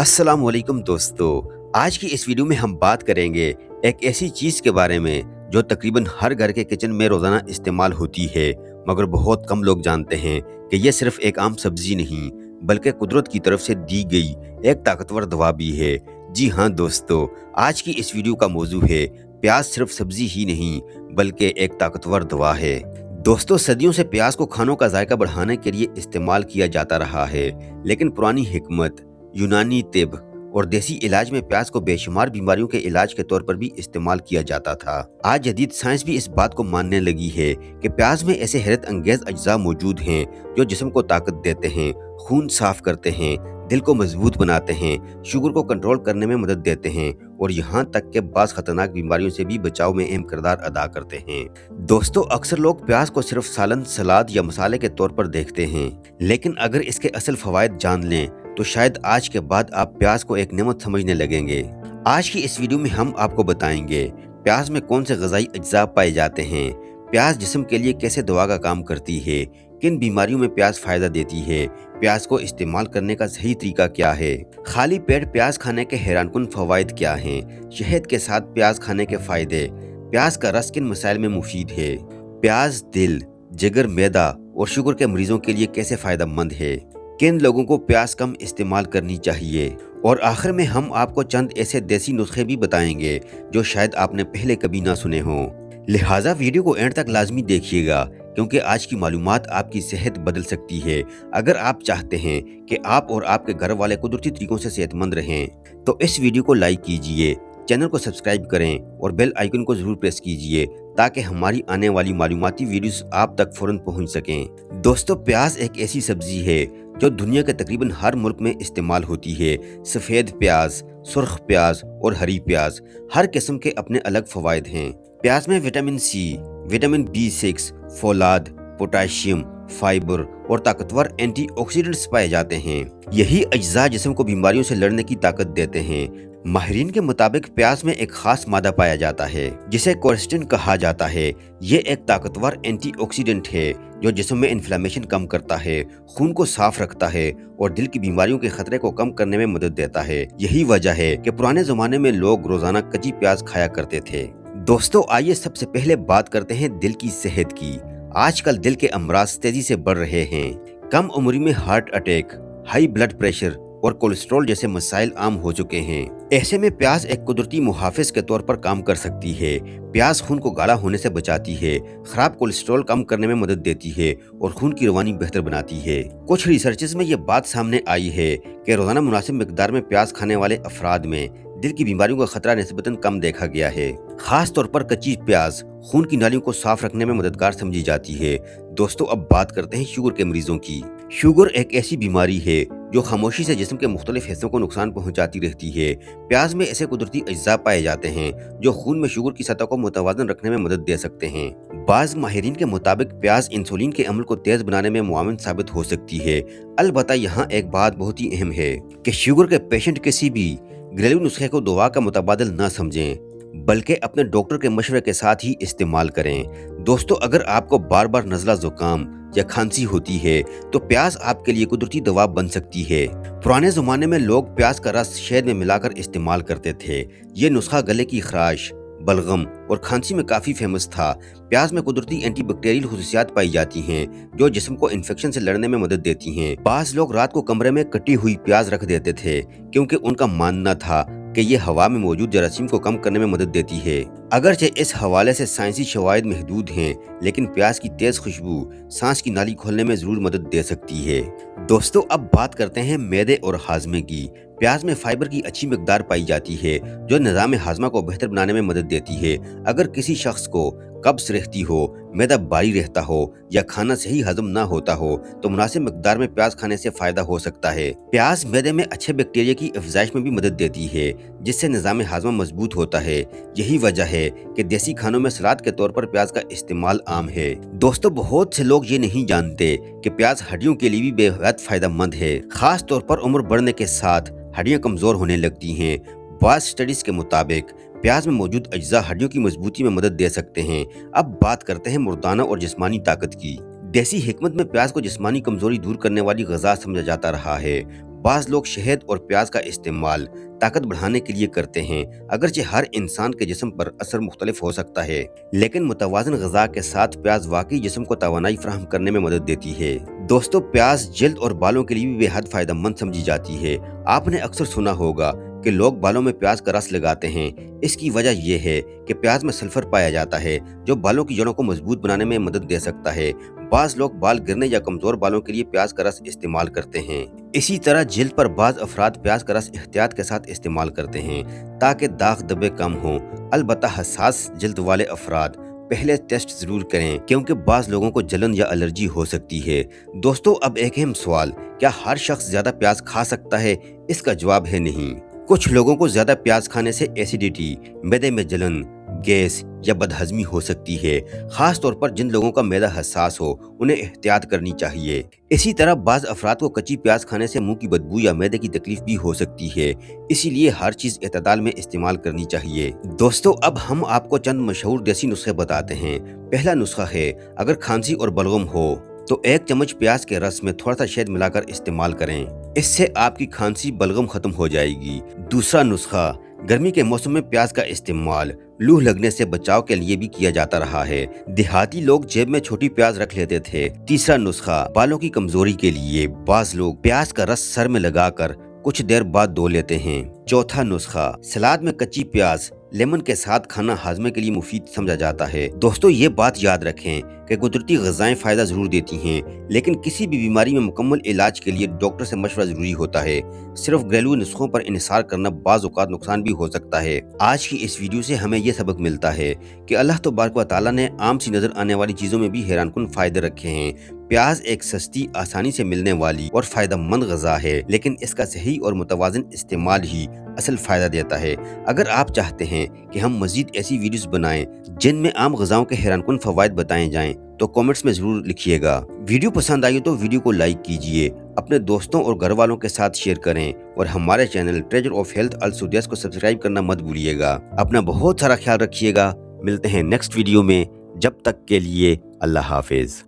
अस्सलाम वालेकुम दोस्तों। आज की इस वीडियो में हम बात करेंगे एक ऐसी चीज़ के बारे में जो तकरीबन हर घर के किचन में रोज़ाना इस्तेमाल होती है, मगर बहुत कम लोग जानते हैं कि यह सिर्फ एक आम सब्जी नहीं बल्कि कुदरत की तरफ से दी गई एक ताकतवर दवा भी है। जी हाँ दोस्तों, आज की इस वीडियो का मौजू है प्याज सिर्फ सब्जी ही नहीं बल्कि एक ताकतवर दवा है। दोस्तों, सदियों से प्याज को खानों का जायका बढ़ाने के लिए इस्तेमाल किया जाता रहा है, लेकिन पुरानी हिकमत, यूनानी तिब और देसी इलाज में प्याज को बेशुमार बीमारियों के इलाज के तौर पर भी इस्तेमाल किया जाता था। आज जदीद साइंस भी इस बात को मानने लगी है कि प्याज में ऐसे हैरत अंगेज अज्जा मौजूद हैं जो जिस्म को ताकत देते हैं, खून साफ करते हैं, दिल को मजबूत बनाते हैं, शुगर को कंट्रोल करने में मदद देते हैं और यहाँ तक कि बास खतरनाक बीमारियों से भी बचाव में अहम किरदार अदा करते हैं। दोस्तों, अक्सर लोग प्याज को सिर्फ सालन, सलाद या मसाले के तौर पर देखते हैं, लेकिन अगर इसके असल फवायद जान लें तो शायद आज के बाद आप प्याज को एक नेमत समझने लगेंगे। आज की इस वीडियो में हम आपको बताएंगे प्याज में कौन से ग़िज़ाई अज्जा पाए जाते हैं, प्याज जिस्म के लिए कैसे दवा का काम करती है, किन बीमारियों में प्याज फायदा देती है, प्याज को इस्तेमाल करने का सही तरीका क्या है, खाली पेट प्याज खाने के हैरानकुन फवायद क्या हैं, शहद के साथ प्याज खाने के फायदे, प्याज का रस किन मसाइल में मुफीद है, प्याज दिल, जिगर, मैदा और शुगर के मरीजों के लिए कैसे फायदेमंद है, किन लोगों को प्याज कम इस्तेमाल करनी चाहिए, और आखिर में हम आपको चंद ऐसे देसी नुस्खे भी बताएंगे जो शायद आपने पहले कभी ना सुने हों। लिहाजा वीडियो को एंड तक लाजमी देखिएगा, क्योंकि आज की मालूमात आपकी सेहत बदल सकती है। अगर आप चाहते हैं कि आप और आपके घर वाले कुदरती तरीकों से सेहतमंद रहें तो इस वीडियो को लाइक कीजिए, चैनल को सब्सक्राइब करें और बेल आइकन को जरूर प्रेस कीजिए ताकि हमारी आने वाली मालूमाती वीडियोस आप तक फौरन पहुंच सकें। दोस्तों, प्याज एक ऐसी सब्जी है जो दुनिया के तकरीबन हर मुल्क में इस्तेमाल होती है। सफ़ेद प्याज, सुर्ख प्याज और हरी प्याज, हर किस्म के अपने अलग फवायद हैं। प्याज में विटामिन सी, विटामिन B6, फोलाद, पोटाशियम, फाइबर और ताकतवर एंटीऑक्सीडेंट्स पाए जाते हैं। यही अज्जा जिस्म को बीमारियों से लड़ने की ताकत देते हैं। माहिरीन के मुताबिक प्याज में एक खास मादा पाया जाता है जिसे क्वेरसेटिन कहा जाता है। ये एक ताकतवर एंटीऑक्सीडेंट है जो जिस्म में इन्फ्लेमेशन कम करता है, खून को साफ रखता है और दिल की बीमारियों के खतरे को कम करने में मदद देता है। यही वजह है कि पुराने जमाने में लोग रोजाना कच्ची प्याज खाया करते थे। दोस्तों, आइए सबसे पहले बात करते हैं दिल की सेहत की। आजकल दिल के अमराज तेजी से बढ़ रहे हैं। कम उम्र में heart attack, high blood pressure और कोलेस्ट्रॉल जैसे मसाइल आम हो चुके हैं। ऐसे में प्याज एक कुदरती मुहाफिज के तौर पर काम कर सकती है। प्याज खून को गाढ़ा होने से बचाती है, खराब कोलेस्ट्रॉल कम करने में मदद देती है और खून की रवानी बेहतर बनाती है। कुछ रिसर्चेस में ये बात सामने आई है कि रोजाना मुनासिब मिकदार में प्याज खाने वाले अफराद में दिल की बीमारियों का खतरा निस्बतन कम देखा गया है। खास तौर पर कच्ची प्याज खून की नालियों को साफ रखने में मददगार समझी जाती है। दोस्तों, अब बात करते हैं शुगर के मरीजों की। शुगर एक ऐसी बीमारी है जो खामोशी से जिस्म के मुख्तलिफ हिस्सों को नुकसान पहुंचाती रहती है। प्याज में ऐसे कुदरती अज्जा पाए जाते हैं जो खून में शुगर की सतह को मुतवाज़न रखने में मदद दे सकते हैं। बाज़ माहिरीन के मुताबिक प्याज इंसुलिन के अमल को तेज बनाने में मुआविन साबित हो सकती है। अलबत्ता यहाँ एक बात बहुत ही अहम है कि शुगर के पेशेंट किसी भी घरेलू नुस्खे को दवा का मुतबादिल न समझें, बल्कि अपने डॉक्टर के मशवरे के साथ ही इस्तेमाल करें। दोस्तों, अगर आपको बार बार नज़ला, जुकाम या खांसी होती है तो प्याज आपके लिए कुदरती दवा बन सकती है। पुराने ज़माने में लोग प्याज का रस शहद में मिलाकर इस्तेमाल करते थे। ये नुस्खा गले की खराश, बलगम और खांसी में काफ़ी फेमस था। प्याज में कुदरती एंटीबैक्टीरियल खुसूसियात पाई जाती हैं जो जिस्म को इन्फेक्शन से लड़ने में मदद देती हैं। बाज़ लोग रात को कमरे में कटी हुई प्याज रख देते थे क्योंकि उनका मानना था कि ये हवा में मौजूद जरासीम को कम करने में मदद देती है। अगरचे इस हवाले से साइंसी शवाहिद महदूद हैं, लेकिन प्याज की तेज खुशबू सांस की नाली खोलने में जरूर मदद दे सकती है। दोस्तों, अब बात करते हैं मैदे और हाजमे की। प्याज में फाइबर की अच्छी मिकदार पाई जाती है जो निज़ाम हाजमा को बेहतर बनाने में मदद देती है। अगर किसी शख्स को कब्ज रहती हो, मैदा भारी रहता हो या खाना सही हजम ना होता हो तो मुनासिब मिकदार में प्याज खाने से फायदा हो सकता है। प्याज मैदे में अच्छे बैक्टीरिया की अफजाइश में भी मदद देती है जिससे निज़ाम हाजमा मजबूत होता है। यही वजह है कि देसी खानों में सलाद के तौर पर प्याज का इस्तेमाल आम है। दोस्तों, बहुत से लोग ये नहीं जानते कि प्याज हड्डियों के लिए भी बेहद फायदेमंद है। खास तौर पर उम्र बढ़ने के साथ हड्डियां कमजोर होने लगती हैं। बाज़ स्टडीज के मुताबिक प्याज में मौजूद अज्जा हड्डियों की मजबूती में मदद दे सकते हैं। अब बात करते हैं मुर्दाना और जिस्मानी ताकत की। देसी हिकमत में प्याज को जिस्मानी कमजोरी दूर करने वाली ग़िज़ा समझा जाता रहा है। बाज लोग शहद और प्याज का इस्तेमाल ताकत बढ़ाने के लिए करते हैं। अगरचे हर इंसान के जिस्म पर असर मुख्तलिफ हो सकता है, लेकिन मुतवाज़न ग़िज़ा के साथ प्याज वाकई जिस्म को तवानाई फराहम करने में मदद देती है। दोस्तों, प्याज जल्द और बालों के लिए भी बेहद फायदेमंद समझी जाती है। आपने अक्सर सुना होगा कि लोग बालों में प्याज का रस लगाते हैं। इसकी वजह यह है कि प्याज में सल्फर पाया जाता है, जो बालों की जड़ों को मजबूत बनाने में मदद दे सकता है। बाज लोग बाल गिरने या कमजोर बालों के लिए प्याज का रस इस्तेमाल करते हैं। इसी तरह जिल्द पर बाज अफराद प्याज का रस एहतियात के साथ इस्तेमाल करते हैं ताकि दाग धब्बे कम हों। अलबत्ता हसास जिल्द वाले अफराद पहले टेस्ट जरूर करें, क्योंकि बाज लोगों को जलन या एलर्जी हो सकती है। दोस्तों, अब एक अहम सवाल, क्या हर शख्स ज्यादा प्याज खा सकता है? इसका जवाब है नहीं। कुछ लोगों को ज्यादा प्याज खाने से एसिडिटी, मैदे में जलन, गैस या बदहजमी हो सकती है। खास तौर पर जिन लोगों का मैदा हसास हो, उन्हें एहतियात करनी चाहिए। इसी तरह बाज अफराद को कच्ची प्याज खाने से मुंह की बदबू या मैदे की तकलीफ भी हो सकती है, इसीलिए हर चीज एतदाल में इस्तेमाल करनी चाहिए। दोस्तों, अब हम आपको चंद मशहूर देसी नुस्खे बताते हैं। पहला नुस्खा है, अगर खांसी और बलगम हो तो 1 चम्मच प्याज के रस में थोड़ा सा शहद मिलाकर इस्तेमाल करें। इससे आपकी खांसी बलगम खत्म हो जाएगी। दूसरा नुस्खा, गर्मी के मौसम में प्याज का इस्तेमाल लू लगने से बचाव के लिए भी किया जाता रहा है। देहाती लोग जेब में छोटी प्याज रख लेते थे। तीसरा नुस्खा, बालों की कमजोरी के लिए बाज लोग प्याज का रस सर में लगाकर कुछ देर बाद धो लेते हैं। चौथा नुस्खा, सलाद में कच्ची प्याज लेमन के साथ खाना हाजमे के लिए मुफीद समझा जाता है। दोस्तों, ये बात याद रखें कि कुदरती ग़िज़ाएं फ़ायदा ज़रूर देती हैं, लेकिन किसी भी बीमारी में मुकम्मल इलाज के लिए डॉक्टर से मशवरा ज़रूरी होता है। सिर्फ घरेलू नुस्खों पर इन्हिसार करना बाज़ औक़ात नुकसान भी हो सकता है। आज की इस वीडियो से हमें ये सबक मिलता है कि अल्लाह तबारक व तआला ने आम सी नज़र आने वाली चीज़ों में भी हैरानकुन फ़ायदे रखे हैं। प्याज एक सस्ती, आसानी से मिलने वाली और फ़ायदेमंद ग़िज़ा है, लेकिन इसका सही और मुतवाज़न इस्तेमाल ही असल फ़ायदा देता है। अगर आप चाहते हैं कि हम मज़ीद ऐसी वीडियोस बनाएं जिनमें आम ग़िज़ाओं के हैरानकुन फ़वाइद बताए जाएं, तो कमेंट्स में ज़रूर लिखिएगा। वीडियो पसंद आई तो वीडियो को लाइक कीजिए, अपने दोस्तों और घर वालों के साथ शेयर करें और हमारे चैनल ट्रेजर ऑफ हेल्थ अल सऊदिया को सब्सक्राइब करना मत भूलिएगा। अपना बहुत सारा ख्याल रखिएगा। मिलते हैं नेक्स्ट वीडियो में, जब तक के लिए अल्लाह हाफिज़।